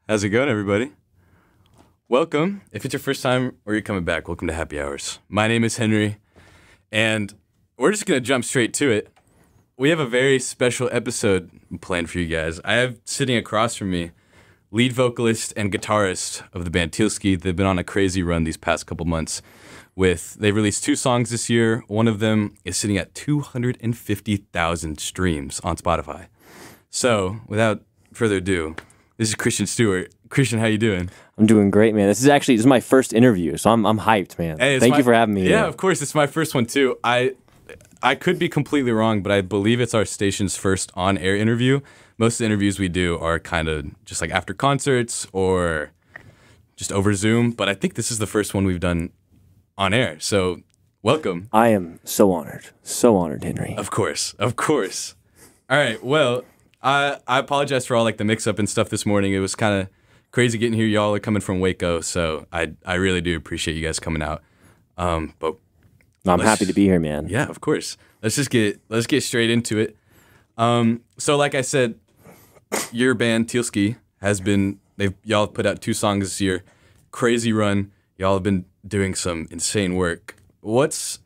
How's it going, everybody? Welcome. If it's your first time or you're coming back, welcome to Happy Hours. My name is Henry, and we're just going to jump straight to it. We have a very special episode planned for you guys. I have sitting across from me lead vocalist and guitarist of the band Tealsky. They've been on a crazy run these past couple months. They've released 2 songs this year. One of them is sitting at 250,000 streams on Spotify. So, without further ado, this is Christian Stewart. Christian, how you doing? I'm doing great, man. This is my first interview, so I'm hyped, man. Hey, Thank you for having me. Yeah, of course. It's my first one, too. I could be completely wrong, but I believe it's our station's first on-air interview. Most of the interviews we do are kind of just like after concerts or just over Zoom, but I think this is the first one we've done on air. So, welcome. I am so honored. So honored, Henry. Of course. All right, well, I apologize for all like the mix-up and stuff this morning. It was kind of crazy getting here. Y'all are coming from Waco, so I really do appreciate you guys coming out. But I'm happy to be here, man. Yeah, of course. Let's get straight into it. So like I said, your band Tealsky y'all put out 2 songs this year. Crazy run. Y'all have been doing some insane work. What's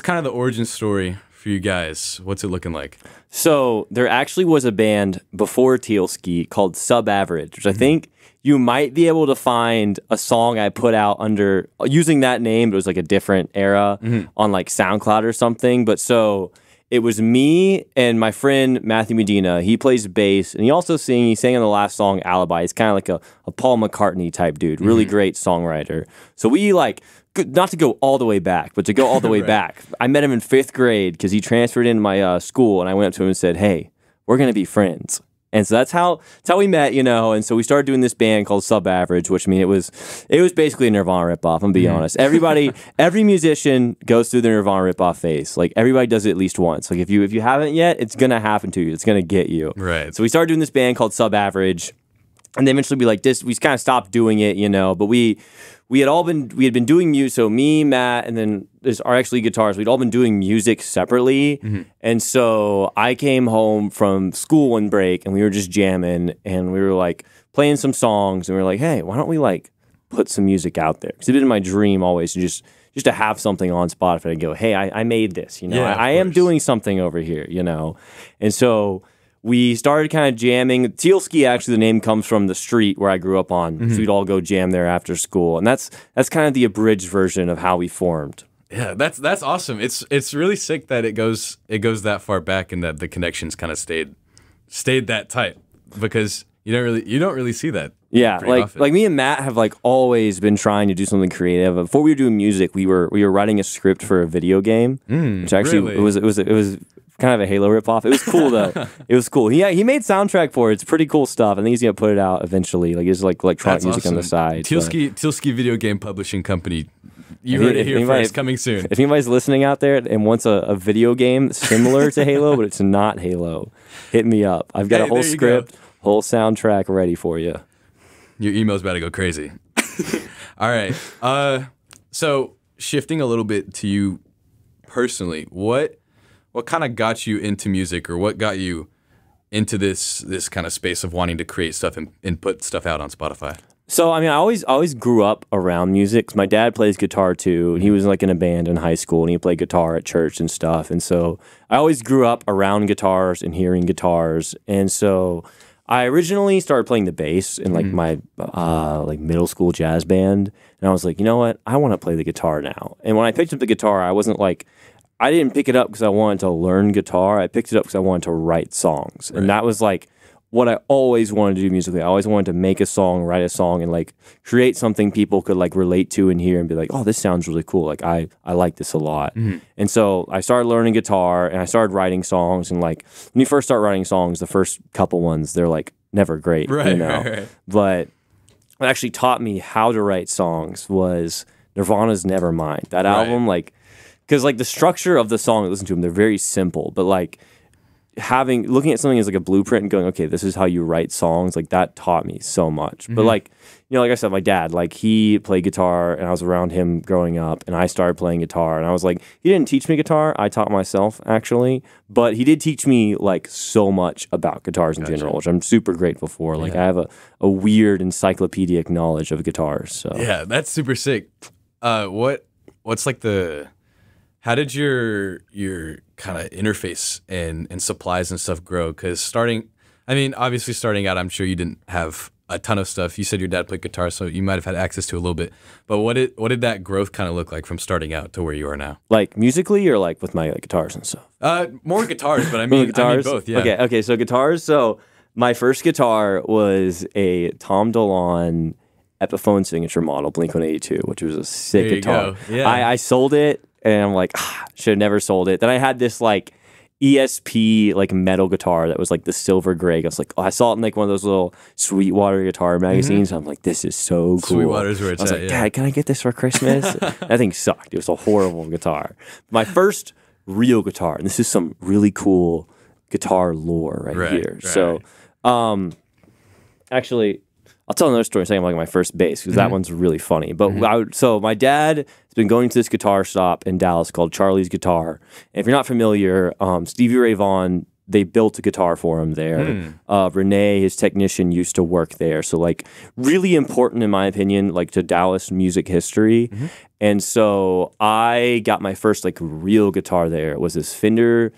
kind of the origin story for you guys? What's it looking like? So there actually was a band before Tealsky called Sub Average, which I think you might be able to find a song I put out under using that name. But it was like a different era on like SoundCloud or something. But so it was me and my friend Matthew Medina. He plays bass and he sang on the last song Alibi. He's kind of like a Paul McCartney type dude, really great songwriter. So we not to go all the way back, but to go all the way back. I met him in 5th grade because he transferred into my school, and I went up to him and said, "Hey, we're gonna be friends." And so that's how we met, And so we started doing this band called Sub Average, which it was basically a Nirvana ripoff. I'm gonna be honest. Every musician goes through the Nirvana ripoff phase. Like everybody does it at least once. Like if you haven't yet, it's gonna happen to you. It's gonna get you. Right. So we started doing this band called Sub Average, and then eventually we kind of stopped doing it, But we had been doing music. So me, Matt, and then there's our actually guitars. We'd all been doing music separately, and so I came home from school one break, and we were just jamming, and we were like playing some songs, and we were like, "Hey, why don't we like put some music out there?" Because it's been my dream always to just to have something on Spotify and go, "Hey, I made this," Yeah, I am doing something over here, and so we started kind of jamming. Tealsky, actually, the name comes from the street where I grew up on. So we'd all go jam there after school, and that's kind of the abridged version of how we formed. Yeah, that's awesome. It's really sick that it goes that far back and that the connections kind of stayed that tight, because you don't really see that. Yeah, often. like me and Matt have like always been trying to do something creative. Before we were doing music, we were writing a script for a video game, which actually really? it was kind of a Halo ripoff. It was cool it was cool. He made soundtrack for it. It's pretty cool stuff. I think he's gonna put it out eventually. Like it's like electronic music awesome. on the side. Tealsky Video Game Publishing Company. You heard it here first. Coming soon. If anybody's listening out there and wants a video game similar to Halo, but it's not Halo, hit me up. I've got a whole script, whole soundtrack ready for you. Your email's about to go crazy. All right. So shifting a little bit to you personally, what kind of got you into music, or what got you into this kind of space of wanting to create stuff and put stuff out on Spotify? So, I always grew up around music. My dad plays guitar too, and he was like in a band in high school, and he played guitar at church and stuff. And so I always grew up around guitars and hearing guitars. And so I originally started playing the bass in like my like middle school jazz band, and I was like, you know what? I want to play the guitar now. And when I picked up the guitar, I didn't pick it up because I wanted to learn guitar. I picked it up because I wanted to write songs. Right. And that was like what I always wanted to do musically. I always wanted to make a song, write a song, and like create something people could like relate to and hear and be like, oh, this sounds really cool. Like I like this a lot. And so I started learning guitar and I started writing songs. And like when you first start writing songs, the first couple ones, they're like never great, right. But what actually taught me how to write songs was Nirvana's Nevermind. That album, like, because like the structure of the song I listen to them, they're very simple, but like looking at something as like a blueprint and going, okay, this is how you write songs, like that taught me so much. But like, you know, like I said, my dad, like he played guitar and I was around him growing up and I started playing guitar and I was like, he didn't teach me guitar. I taught myself actually, but he did teach me like so much about guitars in general, which I'm super grateful for. Like I have a weird encyclopedic knowledge of guitars. So yeah, that's super sick. What's like how did your kind of interface and supplies and stuff grow? Because obviously starting out, I'm sure you didn't have a ton of stuff. You said your dad played guitar, so you might have had access to a little bit. But what did that growth kind of look like from starting out to where you are now? Like musically or like with my like, guitars and stuff? More guitars, but I mean both. Yeah. Okay. So guitars. So my first guitar was a Tom DeLonge Epiphone signature model, Blink-182, which was a sick guitar. Go. Yeah. I sold it. And I'm like, should have never sold it. Then I had this like ESP like metal guitar that was like the silver gray. I was like, I saw it in like one of those little Sweetwater guitar magazines. I'm like, this is so cool. Sweetwater's where it's I was at, like, Dad, can I get this for Christmas? That thing sucked. It was a horrible guitar. My first real guitar, and this is some really cool guitar lore right here. Right. So, actually, I'll tell another story saying like my first bass because that one's really funny. But so my dad has been going to this guitar shop in Dallas called Charlie's Guitar. And if you're not familiar, Stevie Ray Vaughan, they built a guitar for him there. Renee, his technician, used to work there. So like really important in my opinion, like to Dallas music history. And so I got my first like real guitar there. It was this Fender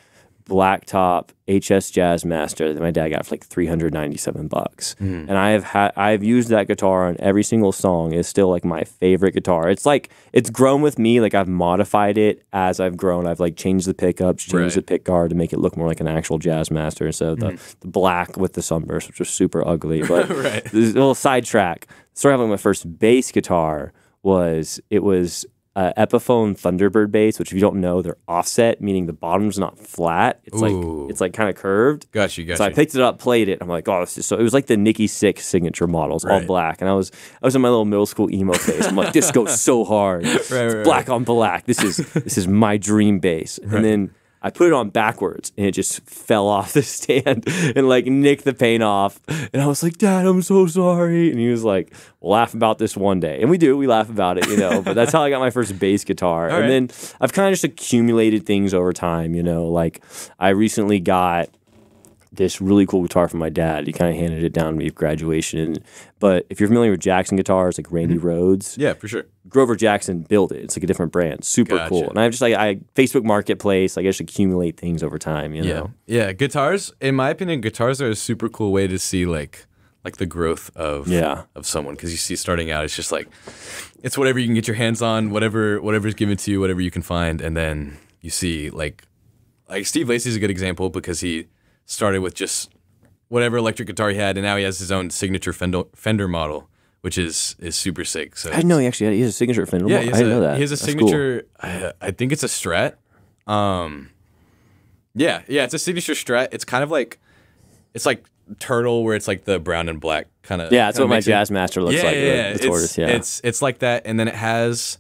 blacktop HS Jazzmaster that my dad got for like $397. And I've used that guitar on every single song. It's still like my favorite guitar. It's like it's grown with me. Like I've modified it as I've grown. I've like changed the pickups, changed the pick guard to make it look more like an actual Jazzmaster instead of the black with the sunburst, which was super ugly. But this little sidetrack. So having my first bass guitar was Epiphone Thunderbird bass, which if you don't know, they're offset, meaning the bottom's not flat. It's like kind of curved. Got you. So I picked it up, played it. I'm like, oh, this is so. It was like the Nikki Sixx signature models, all black. And I was in my little middle school emo phase. I'm like, this goes so hard. It's black on black. This is my dream bass. And then I put it on backwards and it just fell off the stand and like nicked the paint off. And I was like, Dad, I'm so sorry. And he was like, we'll laugh about this one day. And we laugh about it, you know, but that's how I got my first bass guitar. And then I've kind of just accumulated things over time, you know, like I recently got this really cool guitar from my dad. He kind of handed it down to me at graduation. But if you're familiar with Jackson guitars, like Randy Rhoads. Yeah, for sure. Grover Jackson built it. It's like a different brand. Super cool. And I've just Facebook Marketplace, like I just accumulate things over time, you know? Yeah, guitars, in my opinion, guitars are a super cool way to see like the growth of someone. Because you see starting out, it's just like, it's whatever you can get your hands on, whatever's given to you, whatever you can find. And then you see like Steve Lacy's a good example because he started with just whatever electric guitar he had, and now he has his own signature Fender model, which is super sick. So I didn't know he has a signature Fender model. I didn't know that. He has a signature, cool. I think it's a Strat. Yeah, it's a signature Strat. It's kind of like, it's like Turtle, where it's like the brown and black kind of. Yeah, that's what my Jazzmaster looks like. The tortoise, It's like that, and then it has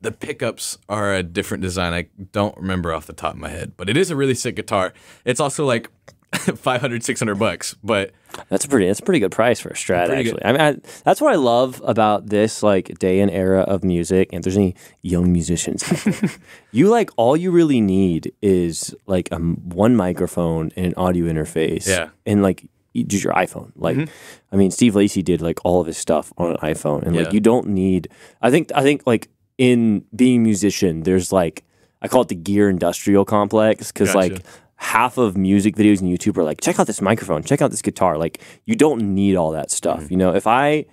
the pickups are a different design. I don't remember off the top of my head, but it is a really sick guitar. It's also like $500-$600, but that's a pretty good price for a Strat. Actually, I mean, that's what I love about this like day and era of music. And if there's any young musicians out there, all you really need is like one microphone and an audio interface, and like just your iPhone. Like, I mean, Steve Lacy did like all of his stuff on an iPhone, and like you don't need. I think like. In being a musician, there's like, I call it the gear industrial complex, because like half of music videos on YouTube are like, check out this microphone, check out this guitar. Like, you don't need all that stuff. You know, if I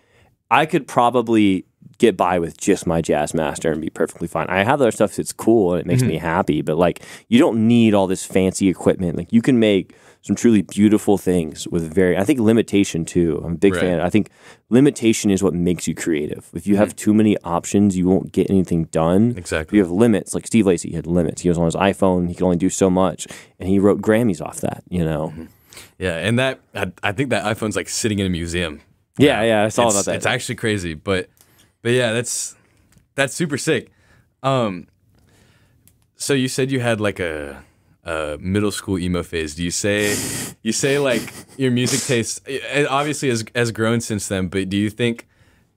could probably get by with just my Jazzmaster and be perfectly fine. I have other stuff that's cool and it makes me happy, but like, you don't need all this fancy equipment. Like, you can make some truly beautiful things with I think limitation too. I'm a big fan. I think limitation is what makes you creative. If you have too many options, you won't get anything done. Exactly. If you have limits, like Steve Lacy had limits. He was on his iPhone. He could only do so much, and he wrote Grammys off that, you know? Yeah, and that, I think that iPhone's like sitting in a museum. Yeah, I saw about that. It's actually crazy, but yeah, that's super sick. So you said you had like a middle school emo phase, do you say like your music taste it obviously has grown since then, but do you think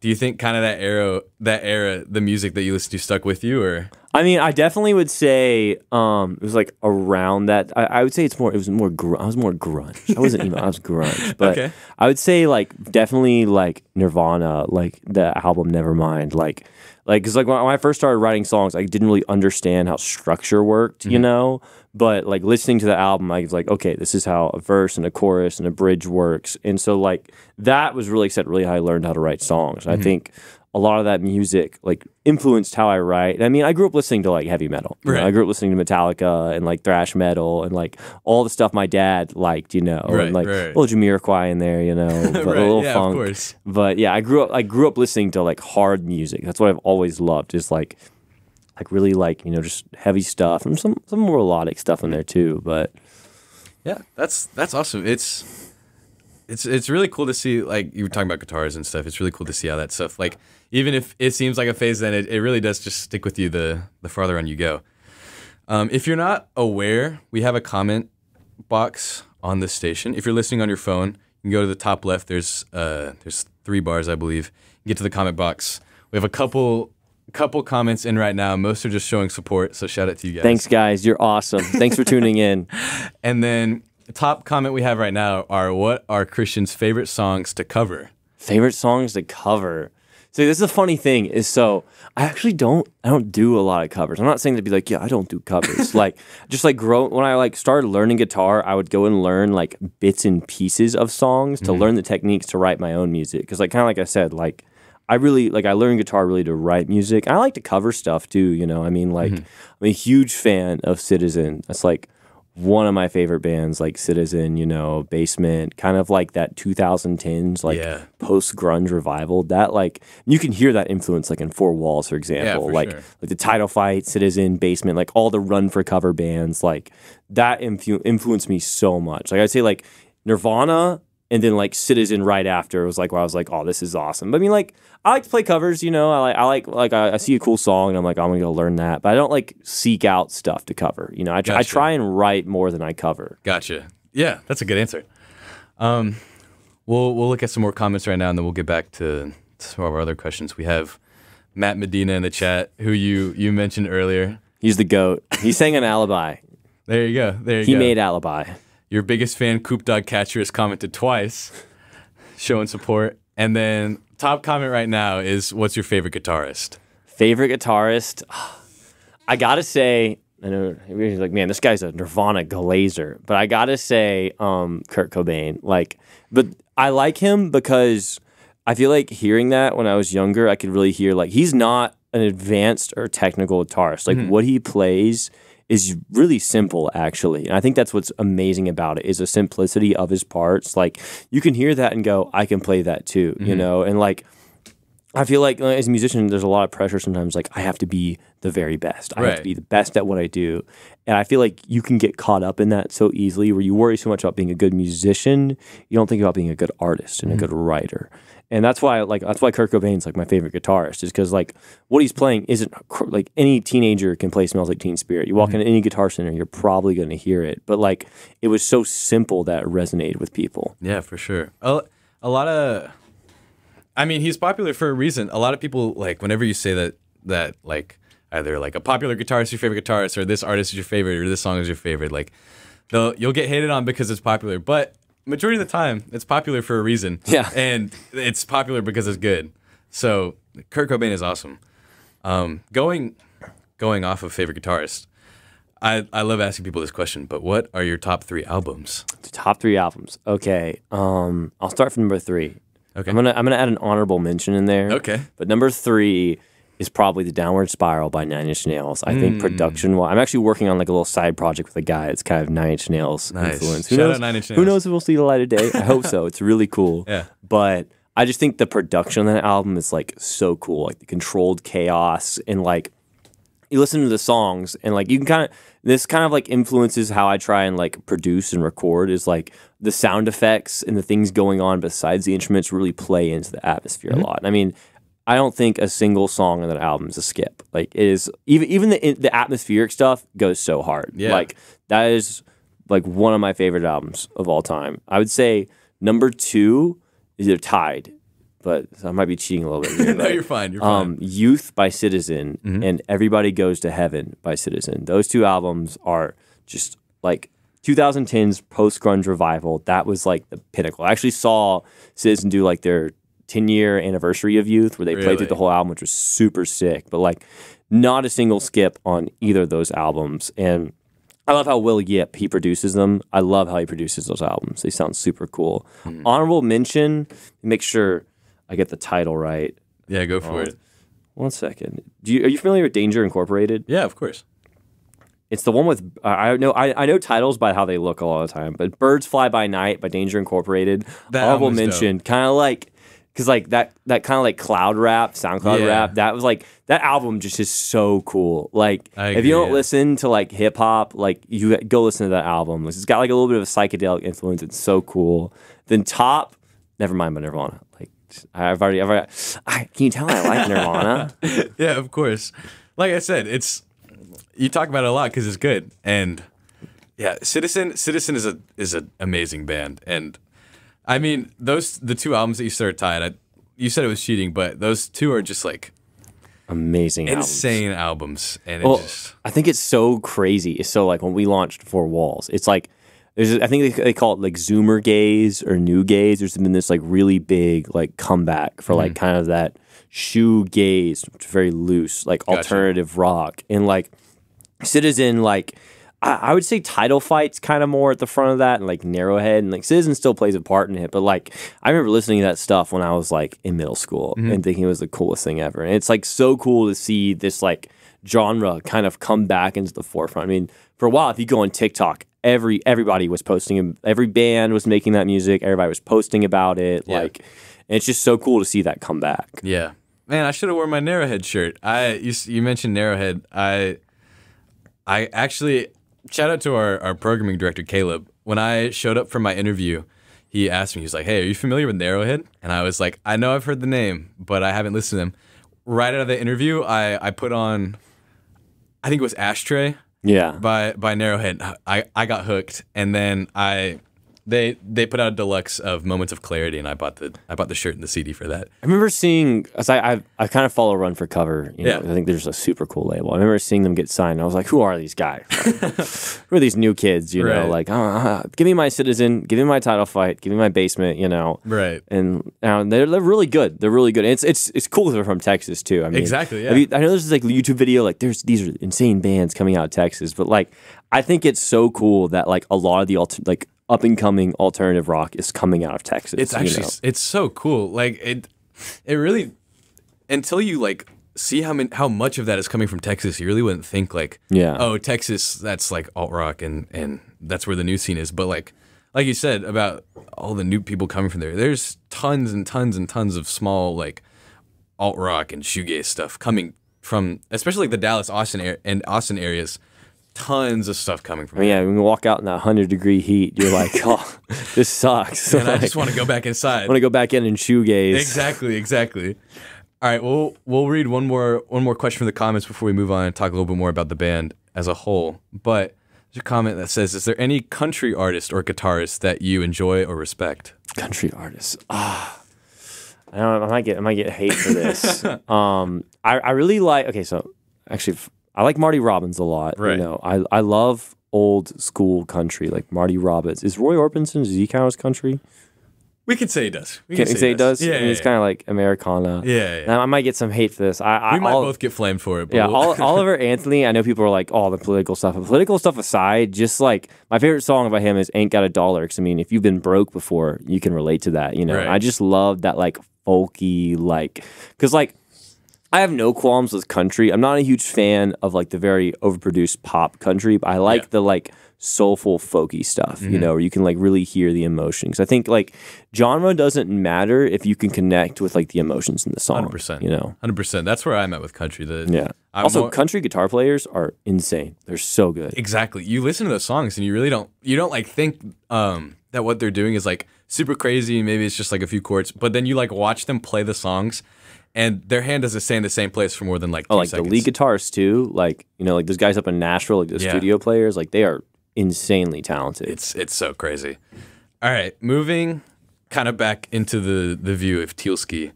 kind of that era, the music that you listened to stuck with you, or? I mean, I definitely would say it was like around that. I would say I was more grunge. I wasn't emo, I was grunge. But Okay. I would say like definitely like Nirvana, like the album Nevermind, like because like when I first started writing songs, I didn't really understand how structure worked, you know. But like listening to the album, I was like, okay, this is how a verse and a chorus and a bridge works, and so like that was really really how I learned how to write songs. I think a lot of that music like influenced how I write. I mean, I grew up listening to like heavy metal. You know? I grew up listening to Metallica and like thrash metal and like all the stuff my dad liked, you know, and like a little Jamiroquai in there, you know, but a little funk. Of course. But yeah, I grew up listening to like hard music. That's what I've always loved. Is like really like, you know, just heavy stuff and some more melodic stuff in there too. But yeah, that's awesome. It's really cool to see, like you were talking about guitars and stuff. It's really cool to see how that stuff, like, even if it seems like a phase, then it really does just stick with you the farther on you go. If you're not aware, we have a comment box on this station. If you're listening on your phone, you can go to the top left. There's 3 bars, I believe. You get to the comment box. We have a couple comments in right now. Most are just showing support, so shout out to you guys. Thanks, guys. You're awesome. Thanks for tuning in. And then the top comment we have right now are, what are Christian's favorite songs to cover? Favorite songs to cover. So this is a funny thing is, so I actually don't do a lot of covers. I'm not saying to be like, yeah, I don't do covers. Like just like when I like started learning guitar, I would go and learn like bits and pieces of songs to learn the techniques to write my own music. Because like kind of like I said, like I learned guitar really to write music. I like to cover stuff too, you know. I mean, like I'm a huge fan of Citizen. That's like one of my favorite bands, like Citizen, you know, Basement, kind of like that 2010s, like post-grunge revival. That like you can hear that influence, like in Four Walls, for example, like the Title Fight, Citizen, Basement, like all the run for cover bands, like that influenced me so much. Like I'd say like Nirvana, and then like Citizen right after was like where I was like, oh, this is awesome. But I mean, like I like to play covers, you know. I see a cool song and I'm like, I'm gonna go learn that. But I don't like seek out stuff to cover. You know, I try and write more than I cover. Gotcha. Yeah, that's a good answer. We'll look at some more comments right now, and then we'll get back to some of our other questions. We have Matt Medina in the chat, who you mentioned earlier. He's the GOAT. He sang an Alibi. There you go. He made Alibi. Your biggest fan, Coop Dog Catcher, has commented twice, showing support. And then top comment right now is, what's your favorite guitarist? Favorite guitarist? I gotta say, I know everybody's like, man, this guy's a Nirvana glazer. But I gotta say, Kurt Cobain. Like, but I like him because I feel like hearing that when I was younger, I could really hear like he's not an advanced or technical guitarist. Like what he plays is really simple, actually. And I think that's what's amazing about it, is the simplicity of his parts. Like, you can hear that and go, I can play that too, you know? And like, I feel like as a musician, there's a lot of pressure sometimes. Like, I have to be the very best. I have to be the best at what I do. And I feel like you can get caught up in that so easily, where you worry so much about being a good musician, you don't think about being a good artist and a good writer. And that's why Kurt Cobain's like my favorite guitarist, is because like what he's playing isn't like any teenager can play Smells Like Teen Spirit. You walk into any Guitar Center, you're probably going to hear it. But like it was so simple that it resonated with people. Yeah, for sure. A lot of, I mean, he's popular for a reason. A lot of people, like, whenever you say that like either like a popular guitarist is your favorite guitarist, or this artist is your favorite, or this song is your favorite, like you'll get hated on because it's popular. But majority of the time, it's popular for a reason. Yeah. And it's popular because it's good. So Kurt Cobain is awesome. Going off of favorite guitarist, I love asking people this question, but what are your top 3 albums? The top 3 albums. Okay. I'll start from number 3. Okay. I'm gonna add an honorable mention in there. Okay. But number 3 is probably The Downward Spiral by 9 Inch Nails. I think production-wise, I'm actually working on like a little side project with a guy. It's kind of 9 Inch Nails influence. Shout out 9 Inch Nails. Who knows if we'll see the light of day? I hope so. It's really cool. Yeah. But I just think the production on that album is like so cool. Like the controlled chaos, and like you listen to the songs and like you can this kind of like influences how I try and like produce and record, is like the sound effects and the things going on besides the instruments really play into the atmosphere a lot. I mean, I don't think a single song on that album is a skip. Like it is even the atmospheric stuff goes so hard. Yeah. Like that is like one of my favorite albums of all time. I would say number 2 is either tied, but I might be cheating a little bit here. No, you're fine. You're fine. Youth by Citizen and Everybody Goes to Heaven by Citizen. Those 2 albums are just like 2010's post-grunge revival. That was like the pinnacle. I actually saw Citizen do like their 10-year anniversary of Youth where they played through the whole album, which was super sick. But like not a single skip on either of those albums. And I love how Will Yip, he produces them. I love how he produces those albums. They sound super cool. Honorable mention, make sure I get the title right. Yeah, go for it. One second. Are you familiar with Danger Incorporated? Yeah, of course. It's the one with I know titles by how they look a lot of the time, but Birds Fly by Night by Danger Incorporated. Honorable mention, kind of like because like that kind of like cloud rap, SoundCloud rap. That was like that album just is so cool. Like if you don't listen to like hip hop, like you go listen to that album. It's got like a little bit of a psychedelic influence. It's so cool. Then top, never mind by Nirvana. Like I've already can you tell I like Nirvana? Yeah, of course. Like I said, you talk about it a lot because it's good, and yeah, Citizen is an amazing band, and I mean the 2 albums that you started tied. You said it was cheating, but those 2 are just like amazing, insane albums, and I think it's so crazy. It's so like when we launched Four Walls, it's like I think they call it like Zoomer gaze or new gaze. There's been this like really big like comeback for like kind of that shoegaze, very loose like alternative rock, and like Citizen, like I would say Title Fight's kind of more at the front of that, and like Narrowhead, and like Citizen still plays a part in it, but like I remember listening to that stuff when I was like in middle school and thinking it was the coolest thing ever. And it's like so cool to see this like genre kind of come back into the forefront. I mean, for a while, if you go on TikTok, everybody was posting, every band was making that music, everybody was posting about it. Yeah. Like, and it's just so cool to see that come back. Yeah, man, I should have worn my Narrowhead shirt. You mentioned Narrowhead. I actually, shout out to our programming director, Caleb. When I showed up for my interview, he asked me, he was like, hey, are you familiar with Narrowhead? And I was like, I know I've heard the name, but I haven't listened to them. Right out of the interview, I put on, I think it was Ashtray by Narrowhead. I got hooked, and then They put out a deluxe of Moments of Clarity, and I bought the shirt and the CD for that. I remember seeing, as I kind of follow Run for Cover. You know, I think there's a super cool label. I remember seeing them get signed. And I was like, who are these guys? Who are these new kids? You know, like give me my Citizen, give me my Title Fight, give me my Basement. You know, right? And they're really good. They're really good. And it's cool that they're from Texas too. I mean, exactly. Yeah. I know there's this like YouTube video like these are insane bands coming out of Texas, but like I think it's so cool that like a lot of the up and coming alternative rock is coming out of Texas. It's actually it's so cool. Like it really, until you like see how much of that is coming from Texas, you really wouldn't think like, oh, Texas, that's like alt rock and that's where the new scene is. But like you said about all the new people coming from there, there's tons and tons and tons of small like alt rock and shoegaze stuff coming from, especially like the Dallas, Austin areas. Tons of stuff coming from yeah, when you walk out in that 100-degree heat, you're like, oh, this sucks. And I just want to go back inside. I want to go back in and shoegaze. Exactly. All right, we'll read one more question from the comments before we move on and talk a little bit more about the band as a whole. But there's a comment that says, is there any country artist or guitarist that you enjoy or respect? Country artists. I might get hate for this. I really like, okay, so actually I like Marty Robbins a lot. Right. You know, I love old school country like Marty Robbins. Is Roy Orbison, does he count as country? We could say he does. Can say he does? Yeah, I mean, it's kind of like Americana. Yeah. Now, I might get some hate for this. We might both get flamed for it. But Oliver Anthony, I know people are like, oh, the political stuff. But political stuff aside, just like, my favorite song about him is Ain't Got a Dollar. Because, I mean, if you've been broke before, you can relate to that, you know? Right. I just love that, like, folky, like, because, like, I have no qualms with country. I'm not a huge fan of, like, the very overproduced pop country, but I like the, like, soulful, folky stuff, you know, where you can, like, really hear the emotions. I think, like, genre doesn't matter if you can connect with, like, the emotions in the song. 100%. You know? 100%. That's where I'm at with country. Also, country guitar players are insane. They're so good. Exactly. You listen to those songs and you really don't like, think that what they're doing is, like, super crazy. Maybe it's just, like, a few chords. But then you, like, watch them play the songs and their hand doesn't stay in the same place for more than like 2 Oh, like seconds. the lead guitarists too. Like, you know, like those guys up in Nashville, like the studio players, like they are insanely talented. It's so crazy. All right, moving kind of back into the view of Tealsky.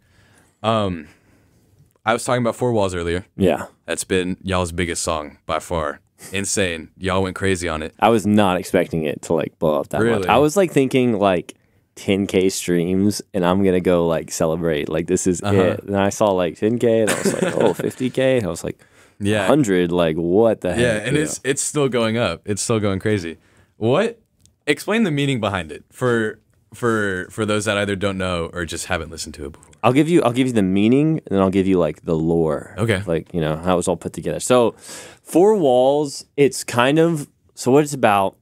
I was talking about Four Walls earlier. Yeah. That's been y'all's biggest song by far. Insane. Y'all went crazy on it. I was not expecting it to like blow up that much. I was like thinking like 10K streams and I'm going to go like celebrate. Like this is it. And I saw like 10K and I was like, oh, 50K. And I was like, 100. Like what the heck? Yeah, and it's still going up. It's still going crazy. Explain the meaning behind it for those that either don't know or just haven't listened to it before. I'll give you the meaning and then I'll give you like the lore. Okay. Like, you know, how it was all put together. So Four Walls, it's kind of, so what it's about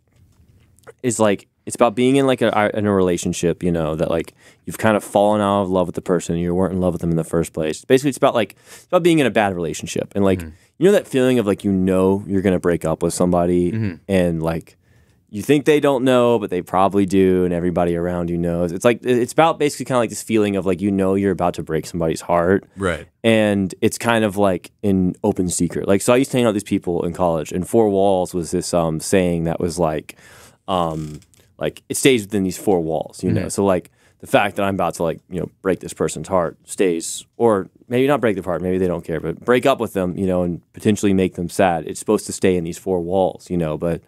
is like, it's about being in like in a relationship, you know, that like you've kind of fallen out of love with the person, you weren't in love with them in the first place. Basically, it's about being in a bad relationship. And like, you know that feeling of like, you know, you're going to break up with somebody and like, you think they don't know, but they probably do, and everybody around you knows. It's like it's about basically kind of like this feeling of like, you know, you're about to break somebody's heart, right? And it's kind of like an open secret. Like, so I used to hang out with these people in college, and Four Walls was this saying that was like it stays within these four walls, you know. So like the fact that I'm about to like, you know, break this person's heart stays, or maybe not break their heart, maybe they don't care, but break up with them, you know, and potentially make them sad. It's supposed to stay in these four walls, you know, but.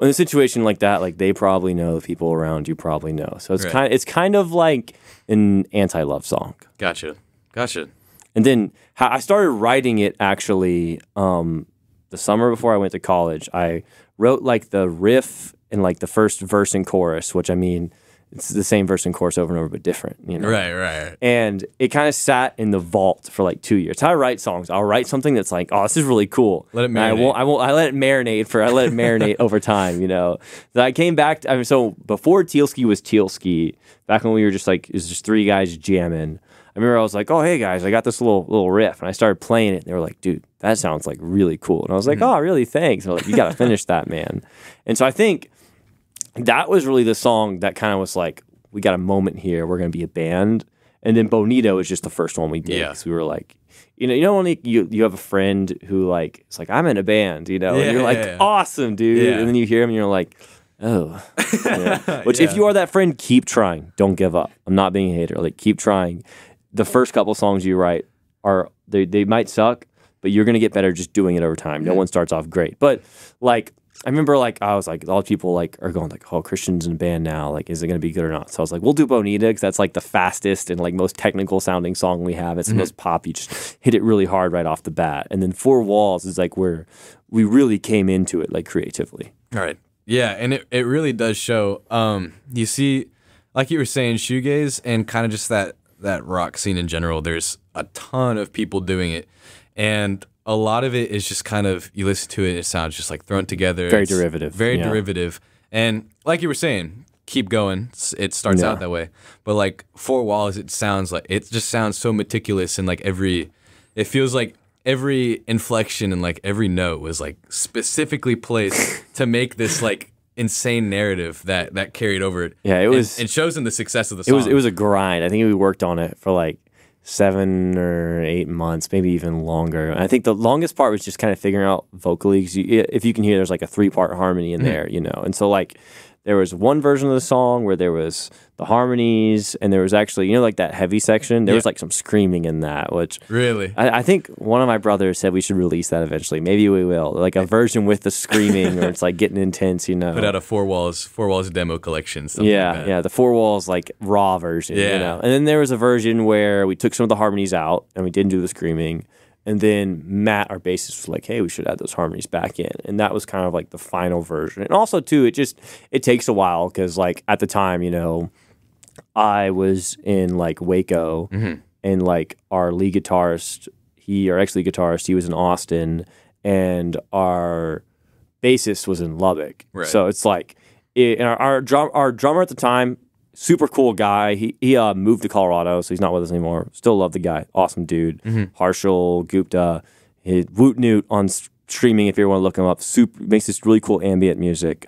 In a situation like that, like they probably know, the people around you probably know. So it's kind of like an anti-love song. Gotcha. And then I started writing it actually the summer before I went to college. I wrote like the riff and like the first verse and chorus, which I mean, it's the same verse and chorus over and over, but different, you know? Right. And it kind of sat in the vault for like 2 years. How I write songs, I'll write something that's like, oh, this is really cool. Let it marinate. I let it marinate over time, you know? So I came back, so before Tealsky was Tealsky, back when we were just like, it was just three guys jamming, I remember I was like, oh, hey guys, I got this little riff. And I started playing it. And they were like, dude, that sounds like really cool. And I was like, oh, really? Thanks. And they're like, you got to finish that, man. And so I think that was really the song that kind of was like, we got a moment here. We're going to be a band. And then Bonito is just the first one we did. Because we were like, you know when you have a friend who like, it's like, I'm in a band, you know? And you're like, awesome, dude. Yeah. And then you hear him and you're like, oh. Which if you are that friend, keep trying. Don't give up. I'm not being a hater. Like, keep trying. The first couple songs you write they might suck, but you're going to get better just doing it over time. No one starts off great. But like, I remember like, I was like, all the people like are going like, oh, Christian's in a band now. Like, is it going to be good or not? So I was like, we'll do Bonita because that's like the fastest and like most technical sounding song we have. It's the most pop. You just hit it really hard right off the bat. And then Four Walls is like where we really came into it like creatively. All right. Yeah. And it really does show. You see, like you were saying, shoegaze and kind of just that rock scene in general, there's a ton of people doing it. And a lot of it is just kind of, you listen to it, it sounds just like thrown together. Very derivative. Very derivative. And like you were saying, keep going. It starts out that way. But like Four Walls, it just sounds so meticulous and like it feels like every inflection and like every note was like specifically placed to make this like insane narrative that carried over it. Yeah, it was. It shows in the success of the song. It was a grind. I think we worked on it for like 7 or 8 months, maybe even longer. And I think the longest part was just kind of figuring out vocally, because if you can hear, there's like a 3-part harmony in there, you know. And so like there was one version of the song where there was the harmonies, and there was actually, you know, like that heavy section, there was like some screaming in that, which really, I think one of my brothers said we should release that eventually. Maybe we will, like a version with the screaming where it's like getting intense, you know. Put out a Four Walls demo collection. Like that. The Four Walls like raw version, you know. And then there was a version where we took some of the harmonies out and we didn't do the screaming. And then Matt, our bassist, was like, hey, we should add those harmonies back in. And that was kind of like the final version. And also, too, it takes a while because, like, at the time, you know, I was in, like, Waco. And, like, our lead guitarist, our ex-lead guitarist, he was in Austin. And our bassist was in Lubbock. Right. So it's like, and our drummer at the time, super cool guy. He moved to Colorado, so he's not with us anymore. Still love the guy. Awesome dude. Harshal Gupta. Woot Newt on streaming if you want to look him up. Makes this really cool ambient music.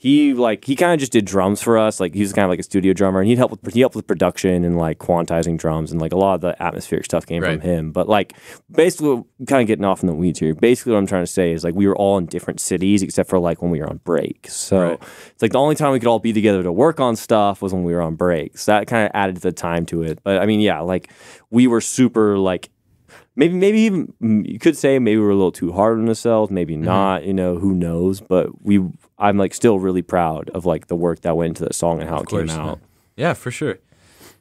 he kind of just did drums for us. Like he was kind of like a studio drummer, and he helped with production and like quantizing drums, and like a lot of the atmospheric stuff came from him. But like basically, kind of getting off in the weeds here. Basically, what I'm trying to say is like we were all in different cities except for like when we were on break. So it's like the only time we could all be together to work on stuff was when we were on breaks. That kind of added the time to it. But I mean, yeah, like we were super like. Maybe even you could say maybe we were a little too hard on ourselves, maybe not, you know, who knows, but I'm like still really proud of like the work that went into the song and how it came out. Yeah, for sure.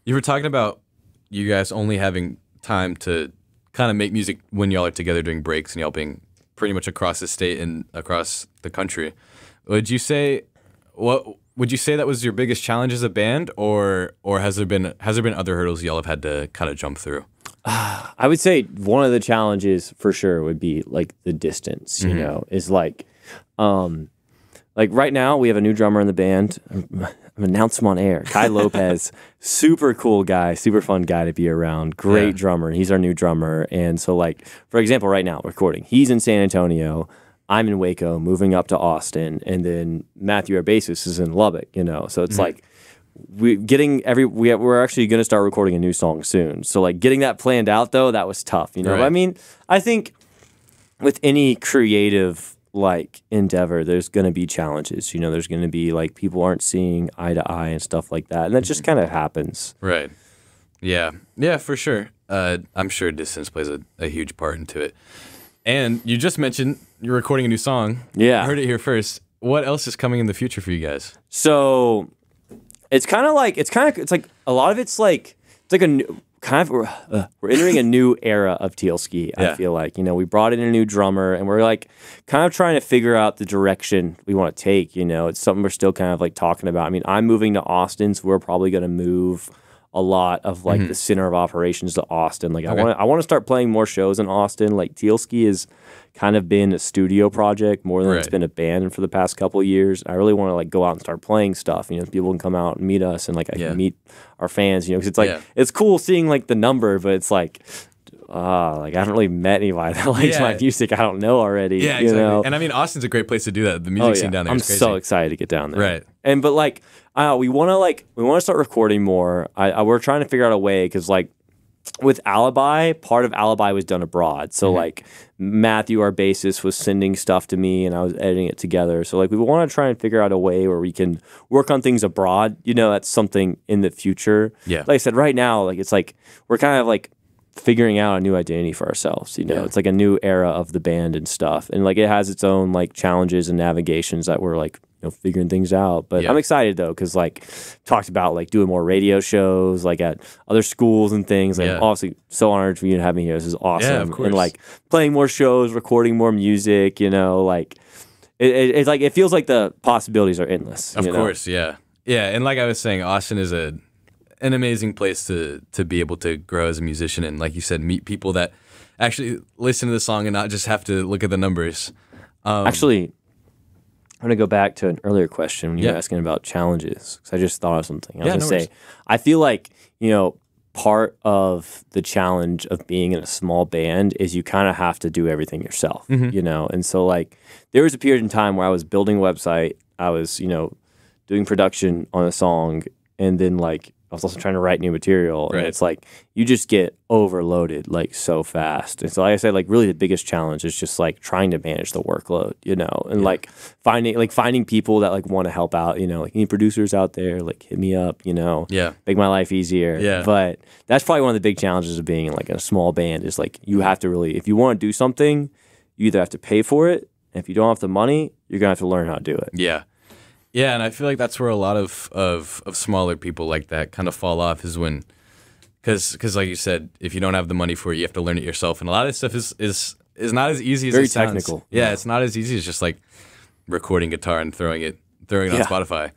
You were talking about you guys only having time to kind of make music when y'all are together doing breaks and y'all being pretty much across the state and across the country. Would you say that was your biggest challenge as a band, or has there been other hurdles y'all have had to kind of jump through? I would say one of the challenges for sure would be like the distance, you know, is like right now we have a new drummer in the band. I'm announced him on air. Kai Lopez, super cool guy, super fun guy to be around. Great drummer. He's our new drummer. And so like, for example, right now recording, he's in San Antonio. I'm in Waco, moving up to Austin. And then Matthew, our bassist, is in Lubbock, you know. So it's like, we're actually going to start recording a new song soon. So like getting that planned out though, that was tough, you know. But I mean, I think with any creative like endeavor, there's going to be challenges, you know. There's going to be like people aren't seeing eye to eye and stuff like that. And that just kind of happens. Right. Yeah. Yeah, for sure. I'm sure distance plays a huge part into it. And you just mentioned you're recording a new song. Yeah. I heard it here first. What else is coming in the future for you guys? So it's like a lot of it's like a new kind of we're entering a new era of Tealsky. I feel like, you know, we brought in a new drummer and we're like kind of trying to figure out the direction we want to take. You know, it's something we're still kind of like talking about. I mean, I'm moving to Austin, so we're probably going to move a lot of like the center of operations to Austin. Like I want to start playing more shows in Austin. Like Tealsky has kind of been a studio project more than it's been a band for the past couple of years. I really want to like go out and start playing stuff. You know, people can come out and meet us, and like I can meet our fans. You know, because it's like it's cool seeing like the number, but it's like I haven't really met anybody that likes my music I don't know already. Yeah, exactly. You know? And I mean, Austin's a great place to do that. The music scene down there is crazy. I'm so excited to get down there. Right. And but like we want to start recording more. We're trying to figure out a way because like with Alibi, part of Alibi was done abroad. So like Matthew, our bassist, was sending stuff to me and I was editing it together. So like we want to try and figure out a way where we can work on things abroad. You know, that's something in the future. Yeah. Like I said, right now, like it's like we're kind of like figuring out a new identity for ourselves. You know, it's like a new era of the band and stuff. And like it has its own like challenges and navigations that we're like, you know, figuring things out. But I'm excited though, because like talked about like doing more radio shows like at other schools and things. Like I'm obviously so honored for you to have me here. This is awesome. Yeah, of course. And like playing more shows, recording more music, you know, like it's like it feels like the possibilities are endless. Of course, yeah. Yeah, and like I was saying, Austin is an amazing place to be able to grow as a musician and, like you said, meet people that actually listen to the song and not just have to look at the numbers. Actually, I'm going to go back to an earlier question when you were asking about challenges, because I just thought of something. I was going to say, I feel like, you know, part of the challenge of being in a small band is you kind of have to do everything yourself, you know? And so, like, there was a period in time where I was building a website, I was, you know, doing production on a song, and then, like, I was also trying to write new material, and it's like you just get overloaded like so fast. And so, like I said, like really the biggest challenge is just like trying to manage the workload, you know, and like finding people that like want to help out, you know, like any producers out there, like hit me up, you know, make my life easier. Yeah. But that's probably one of the big challenges of being in like a small band is like you have to really, if you want to do something, you either have to pay for it, and if you don't have the money, you're gonna have to learn how to do it. Yeah. Yeah, and I feel like that's where a lot of smaller people like that kind of fall off is when, because like you said, if you don't have the money for it, you have to learn it yourself, and a lot of this stuff is not as easy as very it sounds. technical. Yeah, it's not as easy as just like recording guitar and throwing it on Spotify.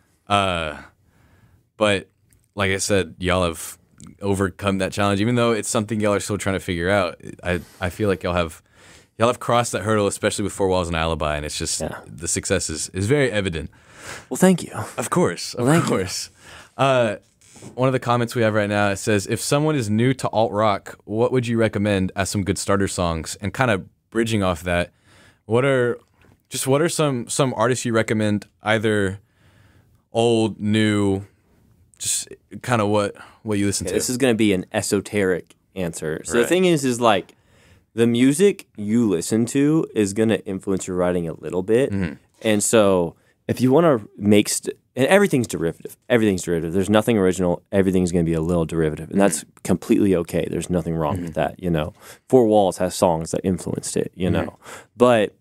But like I said, y'all have overcome that challenge, even though it's something y'all are still trying to figure out. I feel like y'all have crossed that hurdle, especially with Four Walls and Alibi, and it's just the success is very evident. Well, thank you. Of course, of course. One of the comments we have right now, it says, if someone is new to alt rock, what would you recommend as some good starter songs? And kind of bridging off that, what are some artists you recommend either old, new, just kind of what you listen to. This is going to be an esoteric answer. So the thing is like the music you listen to is going to influence your writing a little bit. And so if you want to make and everything's derivative. Everything's derivative. There's nothing original. Everything's going to be a little derivative. And that's completely okay. There's nothing wrong with that, you know. Four Walls has songs that influenced it, you know. But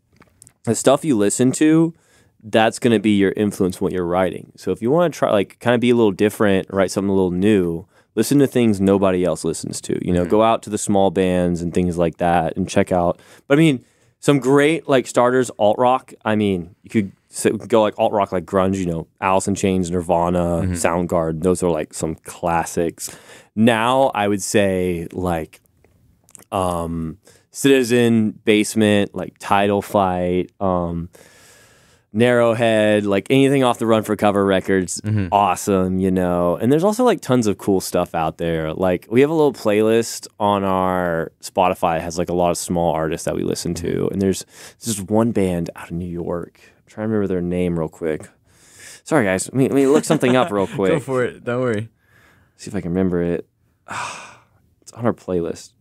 the stuff you listen to, that's going to be your influence when you're writing. So if you want to try, like, kind of be a little different, write something a little new, listen to things nobody else listens to. You know, go out to the small bands and things like that and check out. But I mean, some great, like, starters, alt rock. I mean, you could go like alt rock, like grunge, you know, Alice in Chains, Nirvana, Soundgarden. Those are like some classics. Now I would say like Citizen, Basement, like Title Fight, Narrowhead, like anything off the Run for Cover records, awesome, you know. And there's also like tons of cool stuff out there. Like we have a little playlist on our Spotify, it has like a lot of small artists that we listen to. And there's just one band out of New York. I'm trying to remember their name real quick. Sorry guys, let me look something up real quick. Go for it, don't worry. See if I can remember it. It's on our playlist.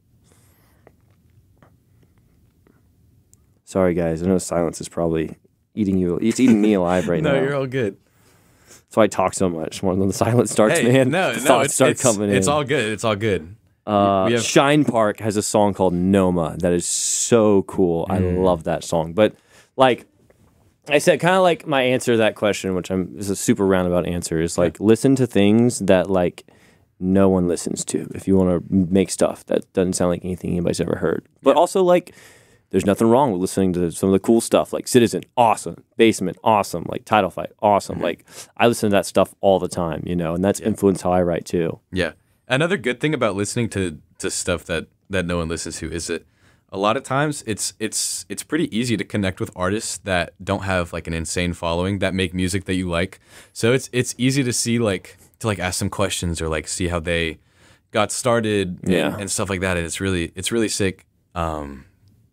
Sorry guys, I know silence is probably eating you. It's eating me alive right now. No, you're all good. That's why I talk so much. More than the silence starts, man. Thoughts start coming in. It's all good. It's all good. Shine Park has a song called Noma that is so cool. I love that song. But like I said, kind of like my answer to that question, which is a super roundabout answer, is like listen to things that like no one listens to. If you want to make stuff that doesn't sound like anything anybody's ever heard, but also like. There's nothing wrong with listening to some of the cool stuff, like Citizen, awesome. Basement, awesome. Like Title Fight, awesome. Like I listen to that stuff all the time, you know, and that's influenced how I write too. Yeah. Another good thing about listening to stuff that no one listens to is that a lot of times it's pretty easy to connect with artists that don't have like an insane following that make music that you like. So it's easy to see like ask some questions or like see how they got started and stuff like that. And it's really sick.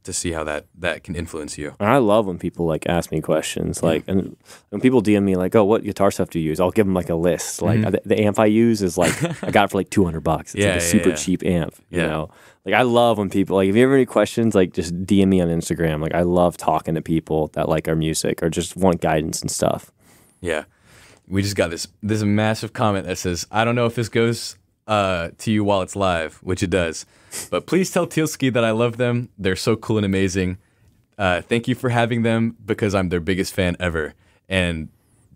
To see how that can influence you. And I love when people like ask me questions, like, and when people DM me like, "Oh, what guitar stuff do you use?" I'll give them like a list. Like the amp I use is like I got it for like $200. It's like a super cheap amp. You know, like I love when people like if you have any questions, like just DM me on Instagram. Like I love talking to people that like our music or just want guidance and stuff. Yeah, we just got this massive comment that says, "I don't know if this goes to you while it's live," which it does. But please tell Tealsky that I love them. They're so cool and amazing. Thank you for having them because I'm their biggest fan ever. And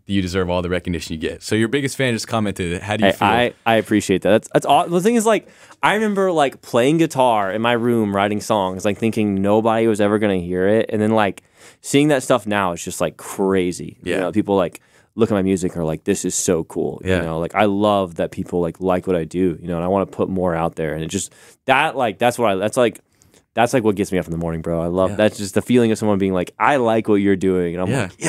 you deserve all the recognition you get. So your biggest fan just commented, how do you feel? I appreciate that. That's awesome. The thing is, like, I remember, like, playing guitar in my room, writing songs, like, thinking nobody was ever going to hear it. And then, like, seeing that stuff now is just, like, crazy. Yeah. You know, people, like, look at my music and are like, this is so cool. Yeah. You know, like I love that people like what I do, you know, and I want to put more out there. And it just that's what gets me up in the morning, bro. I love that's just the feeling of someone being like, I like what you're doing. And I'm like,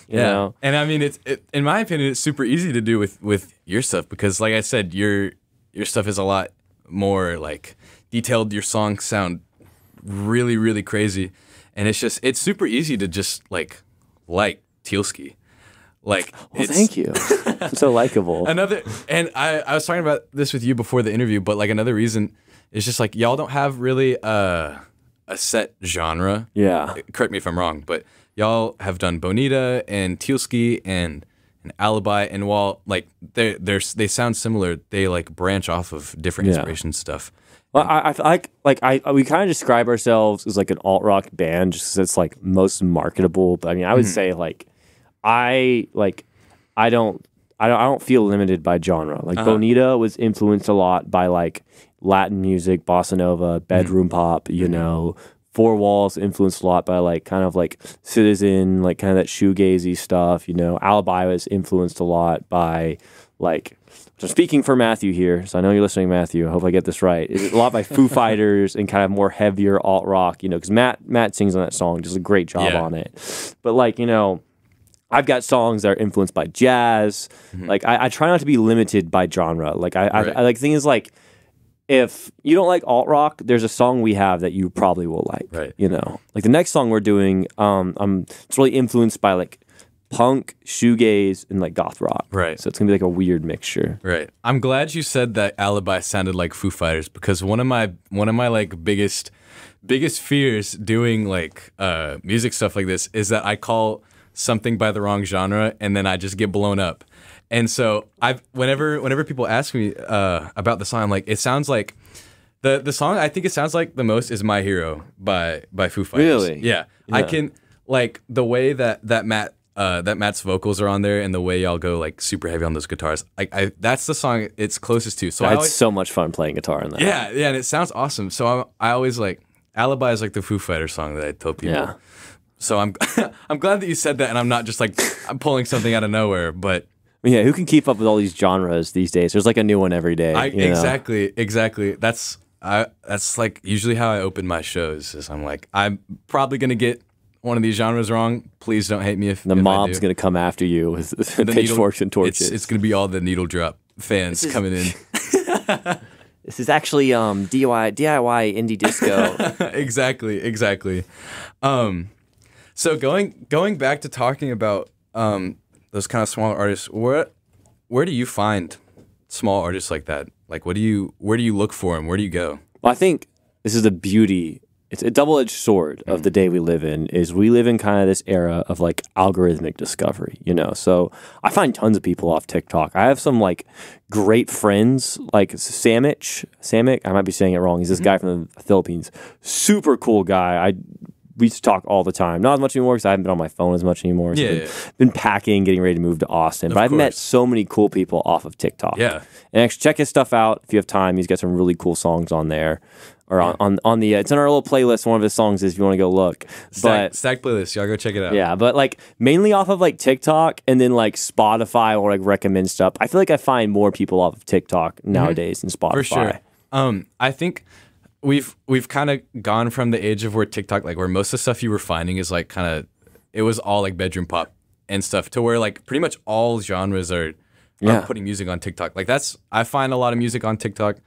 you know? And I mean in my opinion, it's super easy to do with your stuff because like I said, your stuff is a lot more like detailed. Your songs sound really, really crazy. And it's super easy to just like Tealsky. Like, well, thank you. I'm so likable. And I was talking about this with you before the interview, but like another reason is just like y'all don't have really a set genre. Yeah. Correct me if I'm wrong, but y'all have done Bonita and Tealsky and Alibi, and while like they sound similar, they like branch off of different inspiration stuff. Well, I like we kind of describe ourselves as like an alt rock band just because it's like most marketable. But I mean, I would say like. I don't feel limited by genre. Like Bonita was influenced a lot by like Latin music, bossa nova, bedroom pop, you know. Four Walls influenced a lot by like kind of like Citizen, like kind of that shoegazy stuff, you know. Alibi was influenced a lot by like so speaking for Matthew here, so I know you're listening, Matthew. I hope I get this right. It's a lot by Foo Fighters and kind of more heavier alt rock, you know, because Matt sings on that song, does a great job on it. But like, you know, I've got songs that are influenced by jazz. Like I try not to be limited by genre. Like I like the thing is like if you don't like alt rock, there's a song we have that you probably will like. Right. You know, like the next song we're doing, it's really influenced by like punk, shoegaze, and like goth rock. Right. So it's gonna be like a weird mixture. Right. I'm glad you said that Alibi sounded like Foo Fighters, because one of my like biggest fears doing like music stuff like this is that I call something by the wrong genre and then I just get blown up. And so whenever people ask me about the song, I'm like, it sounds like the song I think it sounds like the most is My Hero by Foo Fighters. Really? Yeah. I can like the way that Matt's vocals are on there and the way y'all go like super heavy on those guitars. That's the song it's closest to. So It's so much fun playing guitar in that. Yeah, and it sounds awesome. So I always like Alibi is like the Foo Fighters song that I tell people. Yeah. So I'm glad that you said that, and I'm not just like I'm pulling something out of nowhere, but Yeah, who can keep up with all these genres these days? There's like a new one every day. Exactly. That's like usually how I open my shows. Is I'm like, I'm probably gonna get one of these genres wrong. Please don't hate me if the mob's gonna come after you with pitchforks and torches. It's gonna be all the needle drop fans coming in. This is actually DIY indie disco. Exactly. So going back to talking about those kind of smaller artists, where do you find small artists like that? Like, where do you look for them? Where do you go? Well, I think this is the beauty. It's a double-edged sword of the day we live in. Is we live in kind of this era of like algorithmic discovery, you know. So I find tons of people off TikTok. I have some like great friends, like Samick. I might be saying it wrong. He's this guy from the Philippines. Super cool guy. We used to talk all the time. Not as much anymore because I haven't been on my phone as much anymore. So been packing, getting ready to move to Austin. But I've met so many cool people off of TikTok. Yeah. And actually check his stuff out if you have time. He's got some really cool songs on there. Or on the it's in our little playlist. One of his songs is if you want to go look. Stack playlist. Y'all go check it out. Yeah, but like mainly off of like TikTok and then like Spotify or like recommend stuff. I feel like I find more people off of TikTok nowadays than Spotify. For sure. I think we've kind of gone from the age of where TikTok, like where most of the stuff you were finding is like kind of, it was all like bedroom pop and stuff, to where like pretty much all genres are putting music on TikTok. Like I find a lot of music on TikTok.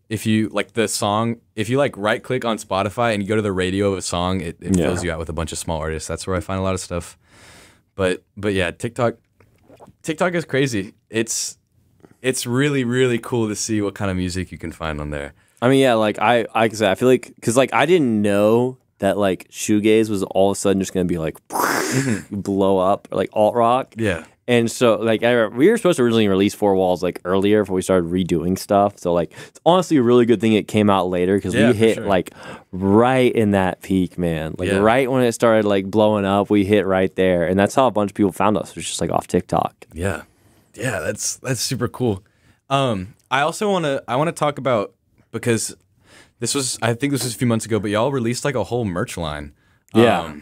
If you like the song, if you like right click on Spotify and you go to the radio of a song, it fills you out with a bunch of small artists. That's where I find a lot of stuff. But yeah, TikTok is crazy. It's really, really cool to see what kind of music you can find on there. I mean, yeah, like I feel like, because like I didn't know that like shoegaze was all of a sudden just gonna be like blow up, or like alt rock. Yeah. And so like we were supposed to originally release Four Walls like earlier before we started redoing stuff. So like it's honestly a really good thing it came out later, because we hit like right in that peak, man. Like right when it started like blowing up, we hit right there, and that's how a bunch of people found us. It was just like off TikTok. Yeah. Yeah, that's super cool. I also want to talk about, because I think this was a few months ago, but y'all released like a whole merch line. Yeah.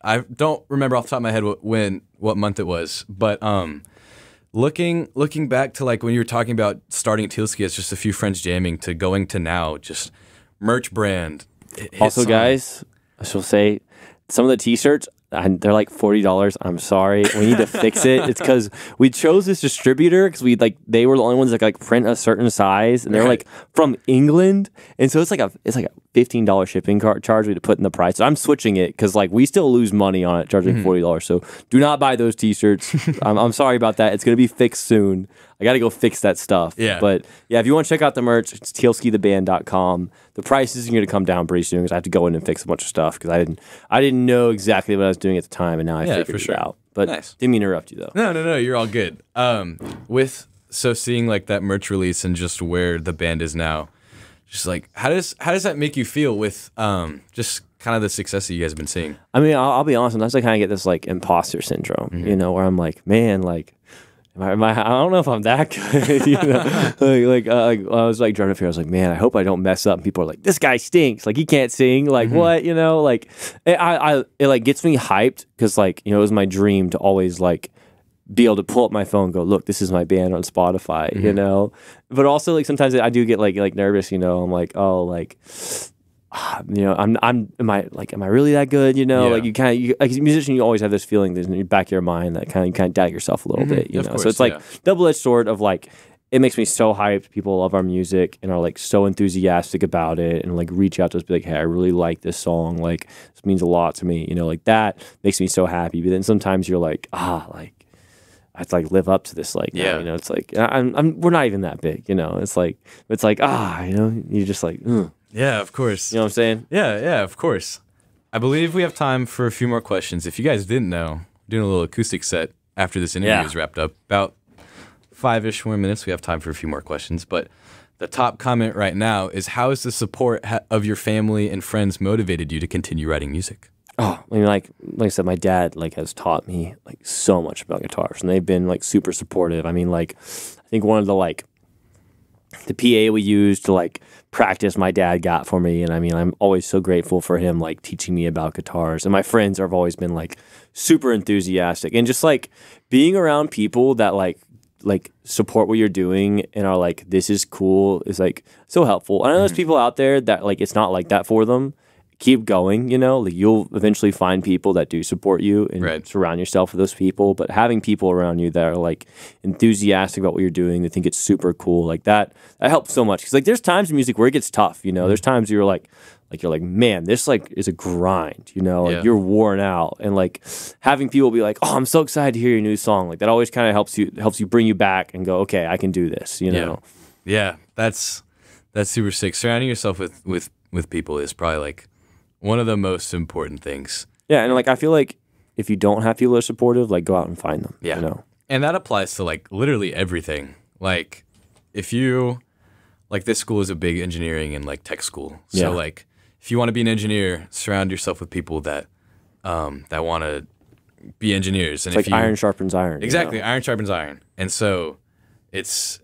I don't remember off the top of my head what month it was, but looking back to like when you were talking about starting at Tealsky as just a few friends jamming to going to now just merch brand. Also, guys, I shall say some of the t-shirts, they're like $40. I'm sorry. We need to fix it. It's because we chose this distributor because they were the only ones that like print a certain size, and they're like from England, and so it's like a $15 shipping charge we had to put in the price. So I'm switching it because like we still lose money on it, charging $40. So do not buy those t-shirts. I'm sorry about that. It's gonna be fixed soon. I got to go fix that stuff. Yeah. But yeah, if you want to check out the merch, it's tealskytheband.com. The price is going to come down pretty soon because I have to go in and fix a bunch of stuff because I didn't know exactly what I was doing at the time, and now I figured it out. But didn't mean to interrupt you though. No, you're all good. Seeing like that merch release and just where the band is now, just like how does that make you feel with just kind of the success that you guys have been seeing? I mean, I'll be honest. Sometimes I kind of get this like imposter syndrome, you know, where I'm like, man, like. I don't know if I'm that good, you know. I was like driving up here. I was like, man, I hope I don't mess up. And people are like, this guy stinks. Like he can't sing. Like what, you know? Like it like gets me hyped because like, you know, it was my dream to always like be able to pull up my phone and go, look, this is my band on Spotify, you know. But also like sometimes I do get like nervous, you know. I'm like, oh, like. You know, am I really that good? You know, like like as a musician, you always have this feeling in the back of your mind that kind of doubt yourself a little bit. You know, so it's like double-edged sword of like it makes me so hyped. People love our music and are like so enthusiastic about it and like reach out to us, be like, hey, I really like this song. Like this means a lot to me. You know, like that makes me so happy. But then sometimes you're like, like I have to like live up to this. Like, Yeah. you know, it's like we're not even that big. You know, it's like you know, you're just like, Yeah, of course. you know what I'm saying? Yeah, of course. I believe we have time for a few more questions. If you guys didn't know, we're doing a little acoustic set after this interview is wrapped up. About 5-ish more minutes. We have time for a few more questions. But the top comment right now is, how has the support of your family and friends motivated you to continue writing music? Oh, I mean, like I said, my dad like has taught me like so much about guitars, and they've been like super supportive. I mean, like I think one of the like the PA we used to like practice my dad got for me, and I mean, I'm always so grateful for him like teaching me about guitars. And my friends have always been like super enthusiastic, and just like being around people that like support what you're doing and are like, this is cool, is like so helpful. And I know there's people out there that like it's not like that for them. Keep going, you know, like you'll eventually find people that do support you and surround yourself with those people. But having people around you that are like enthusiastic about what you're doing, they think it's super cool, like that helps so much. Because like there's times in music where it gets tough, you know. There's times you're like man, this like is a grind, you know, like you're worn out, and like having people be like, oh, I'm so excited to hear your new song, like that always kind of helps you bring you back and go, okay, I can do this, you know. Yeah, that's super sick. Surrounding yourself with people is probably like one of the most important things. Yeah, and like I feel like if you don't have people that are supportive, like go out and find them. Yeah, you know, and that applies to like literally everything. Like if you like, this school is a big engineering and like tech school, so like if you want to be an engineer, surround yourself with people that that want to be engineers. And it's like iron sharpens iron. Exactly, you know? Iron sharpens iron, and so it's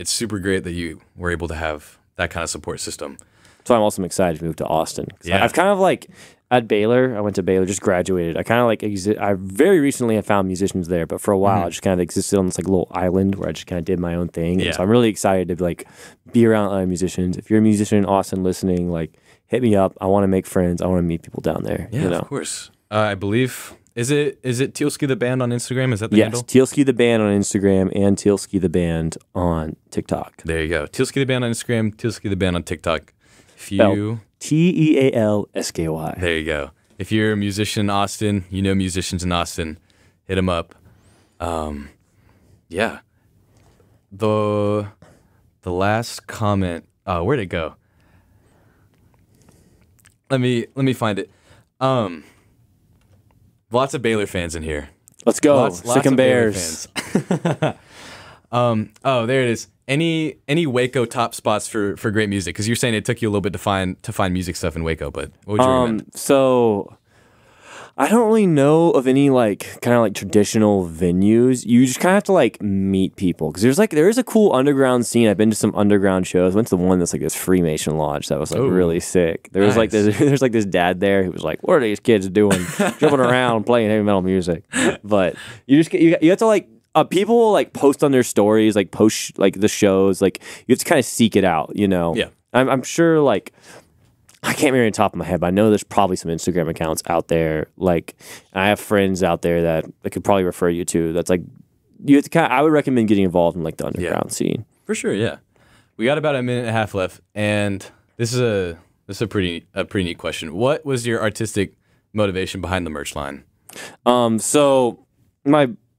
super great that you were able to have that kind of support system. So I'm also excited to move to Austin. Yeah. I've kind of like, at Baylor, I went to Baylor, just graduated. I kind of like, I very recently have found musicians there, but for a while I just kind of existed on this like little island where I just kind of did my own thing. And so I'm really excited to like be around other musicians. If you're a musician in Austin listening, like hit me up. I want to make friends. I want to meet people down there. Yeah, you know? Of course. I believe, is it Tealsky the Band on Instagram? Is that the handle? Yes, Tealsky the Band on Instagram and Tealsky the Band on TikTok. There you go. Tealsky the Band on Instagram, Tealsky the Band on TikTok. If you Tealsky. There you go. If you're a musician in Austin, you know musicians in Austin, hit them up. Yeah. The last comment. Where'd it go? Let me find it. Lots of Baylor fans in here. Let's go. Lots Sick 'em of Bears. Baylor fans. There it is. Any Waco top spots for great music? Because you're saying it took you a little bit to find music stuff in Waco, but what would you recommend? So I don't really know of any like kind of like traditional venues. You just kind of have to like meet people, because there is a cool underground scene. I've been to some underground shows. Went to the one that's like this Freemason lodge that was like really sick. There was like there's like this dad there who was like, what are these kids doing, jumping around playing heavy metal music? But you have to like. People will like post on their stories, like post like the shows. Like you have to kind of seek it out, you know. Yeah, I'm sure. Like I can't remember on the top of my head, but I know there's probably some Instagram accounts out there. Like I have friends out there that I could probably refer you to. That's like you have to I would recommend getting involved in like the underground scene for sure. Yeah, we got about a minute and a half left, and this is a pretty neat question. What was your artistic motivation behind the merch line? So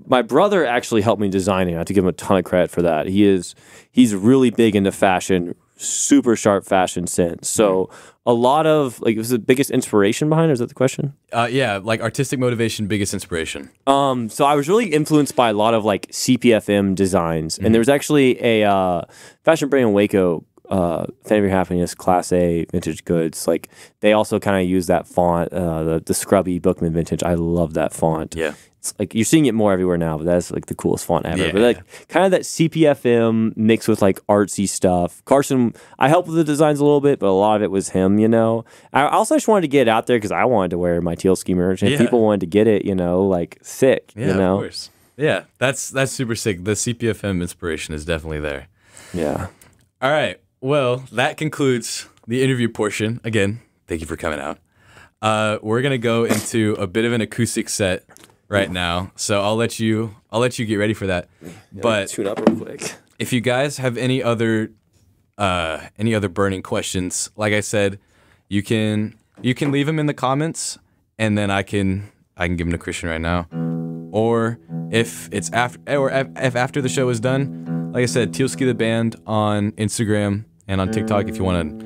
my brother actually helped me design it. I have to give him a ton of credit for that. He's really big into fashion, super sharp fashion sense. So a lot of like, was the biggest inspiration behind it? Is that the question? Yeah, like artistic motivation, biggest inspiration. So I was really influenced by a lot of like CPFM designs, and there was actually a fashion brand in Waco, Fan of Your Happiness, Class A vintage goods. Like they also kind of use that font, the scrubby Bookman vintage. I love that font. Yeah. It's like you're seeing it more everywhere now, but that's like the coolest font ever. Yeah. But like kind of that CPFM mixed with like artsy stuff. Carson, I helped with the designs a little bit, but a lot of it was him, you know. I also just wanted to get it out there because I wanted to wear my Tealsky merch, and if people wanted to get it, you know, like sick, yeah, you know. Of course. Yeah, that's super sick. The CPFM inspiration is definitely there. Yeah. All right. Well, that concludes the interview portion. Again, thank you for coming out. We're gonna go into a bit of an acoustic set right now, so I'll let you get ready for that. But tune up real quick. if you guys have any other burning questions, like I said, you can leave them in the comments, and then I can give them to Christian right now. Or if after the show is done, like I said, Tealsky the band on Instagram and on TikTok. If you want to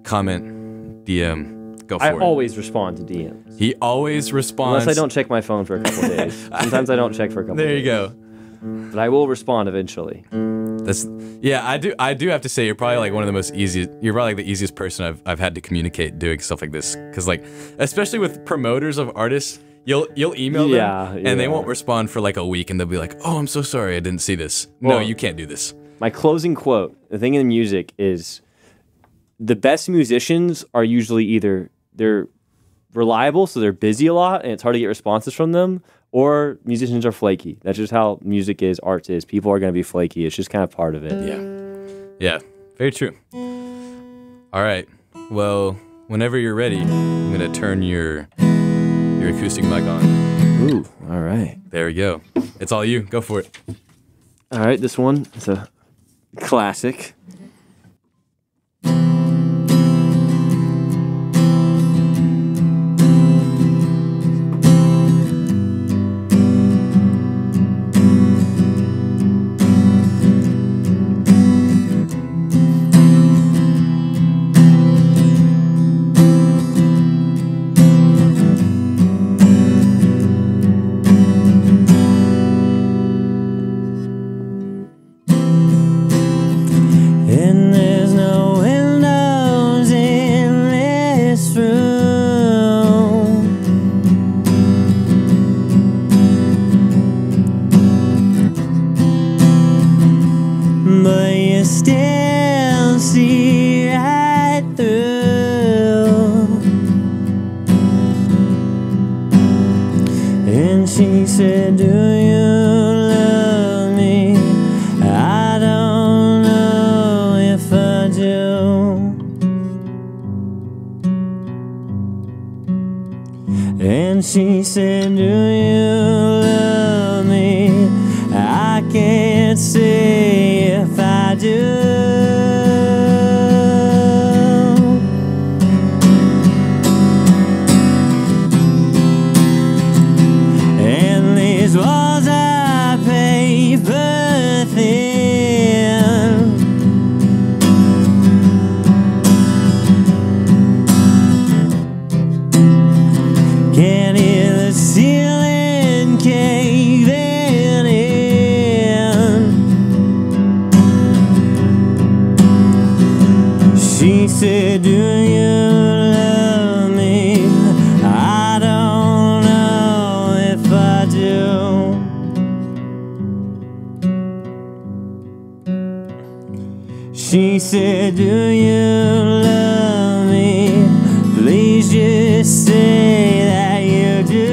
comment, DM, go for it. I always respond to DMs. He always responds. Unless I don't check my phone for a couple of days. Sometimes I don't check for a couple of days. There you go. But I will respond eventually. I do have to say you're probably like one of the most easiest. You're probably like the easiest person I've had to communicate doing stuff like this. Because like, especially with promoters of artists, you'll email them and they won't respond for like a week, and they'll be like, "Oh, I'm so sorry, I didn't see this." Well, no, you can't do this. My closing quote: the thing in music is, the best musicians are usually either they're reliable, so they're busy a lot, and it's hard to get responses from them, or musicians are flaky. That's just how music is, art is. People are going to be flaky. It's just kind of part of it. Yeah, very true. All right. Well, whenever you're ready, I'm going to turn your acoustic mic on. Ooh, all right. There we go. It's all you. Go for it. All right, this one is a classic. She said, do you love me? I don't know if I do. And she said, do you love me? I can't say if I do. She said, do you love me? I don't know if I do. She said, do you love me? Please just say that you do.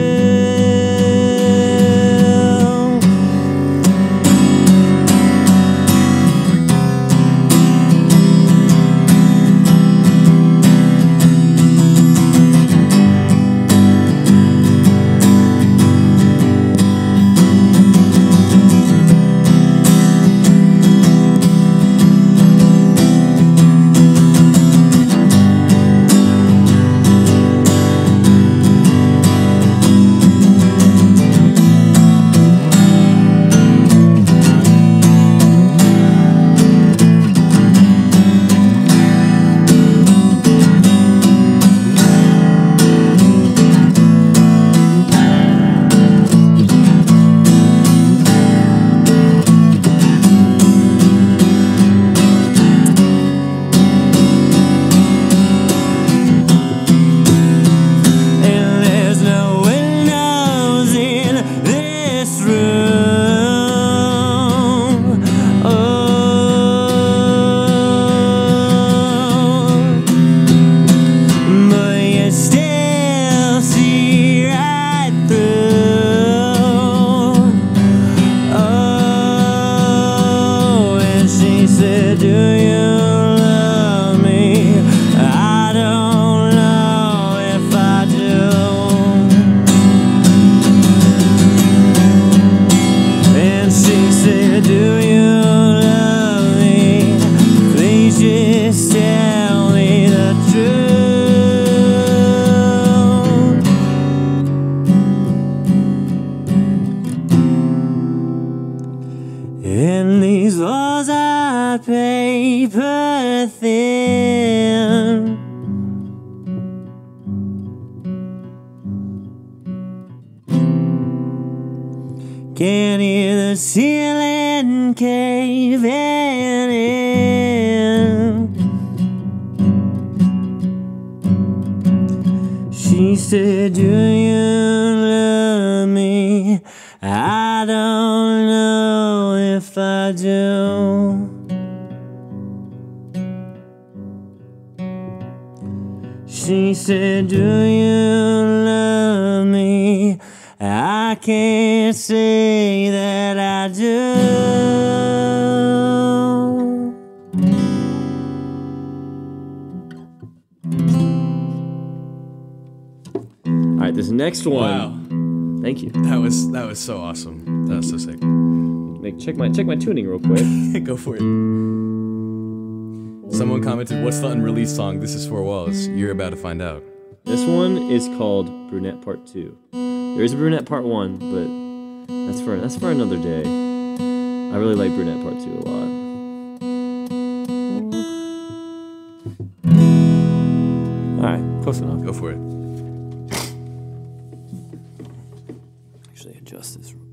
worth it. Can hear the ceiling caving in. She said, do you love me? I don't know if I do. She said, do you love me? I can't say that I do. All right, this next one. Wow. Thank you. That was so awesome. That was so sick. Check my tuning real quick. Go for it. Someone commented, what's the unreleased song? This is Four Walls. You're about to find out. This one is called Brunette Part 2. There is a Brunette Part 1, but that's for another day. I really like Brunette Part 2 a lot. Alright, close enough. Go for it. Actually adjust this real quick.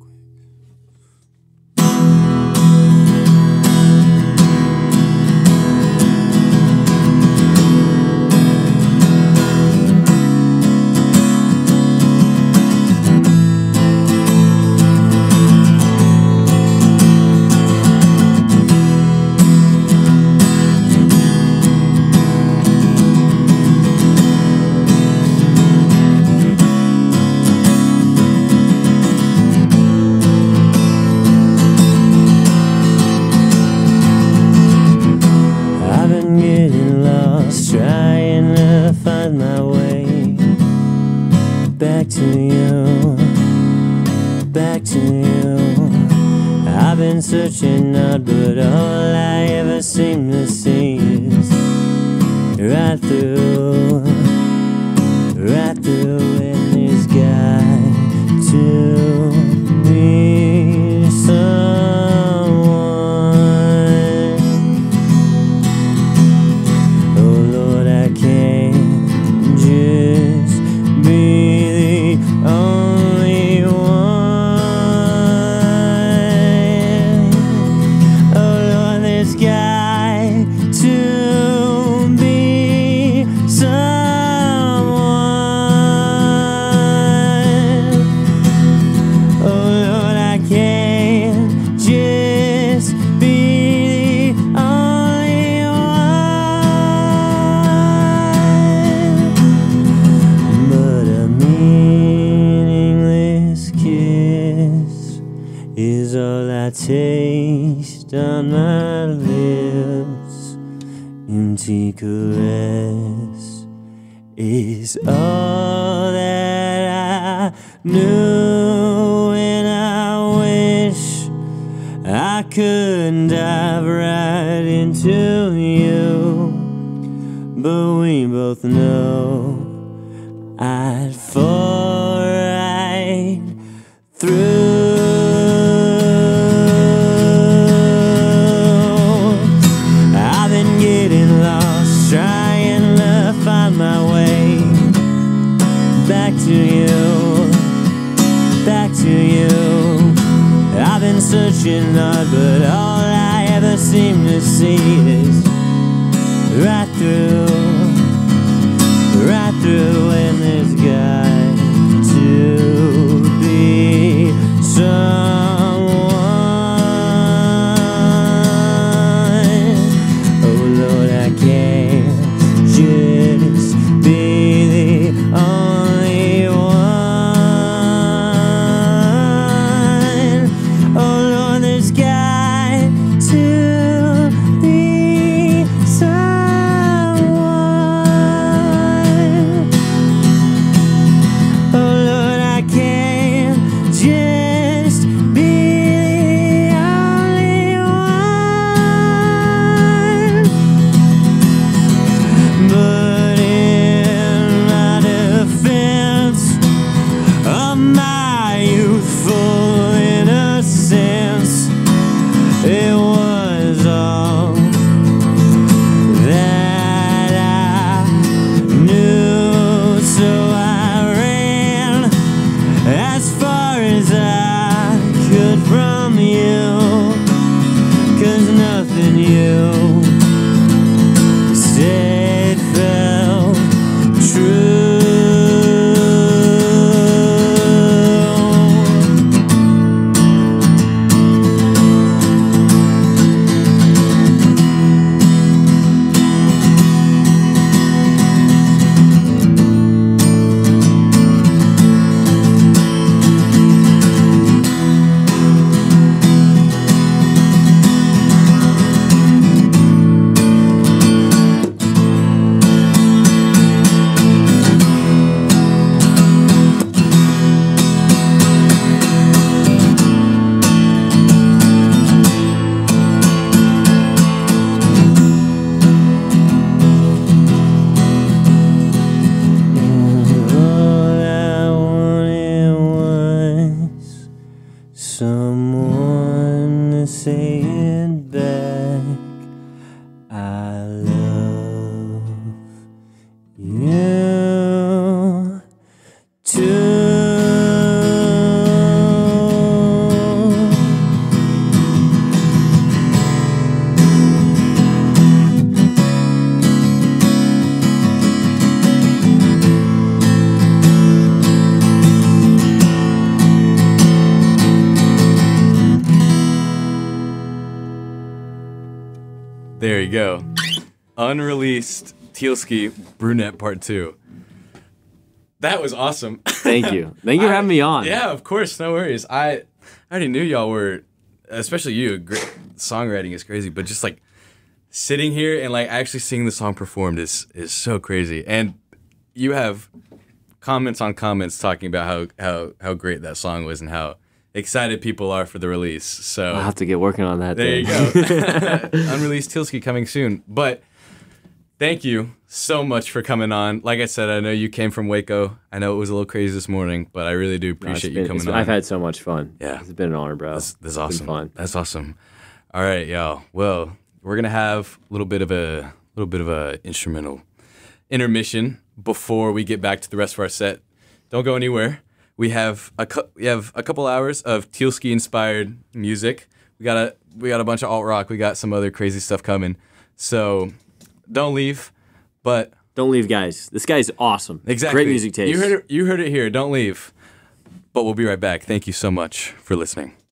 Searching out, but all I ever seem to see is right through in this guy to be someone. Oh Lord, I can't just be the only one. Taste on my lips, empty caress is all that I knew, and I wish I could dive right into you, but we both know I'd fall right through. Back to you. I've been searching hard, but all I ever seem to see is right through in this guy to be someone. Oh Lord, I can't just be the only one. Oh Lord, there's got to be There you go. Unreleased Tealsky Brunette Part 2. That was awesome. Thank you. Thank you for having me on. Yeah, of course. No worries. I already knew y'all were, especially you, songwriting is crazy, but just like sitting here and like actually seeing the song performed is so crazy. And you have comments on comments talking about how great that song was and how excited people are for the release. So I'll have to get working on that. There you go. Unreleased Tealsky coming soon. But thank you so much for coming on. Like I said, I know you came from Waco. I know it was a little crazy this morning, but I really do appreciate you coming on. I've had so much fun. Yeah. It's been an honor, bro. That's awesome. It's been fun. That's awesome. All right, y'all. Well, we're gonna have a little bit of a instrumental intermission before we get back to the rest of our set. Don't go anywhere. We have a couple hours of Tealsky inspired music. We got a bunch of alt rock. We got some other crazy stuff coming. So don't leave, but don't leave, guys. This guy's awesome. Exactly. Great music taste. You heard it here. Don't leave. But we'll be right back. Thank you so much for listening.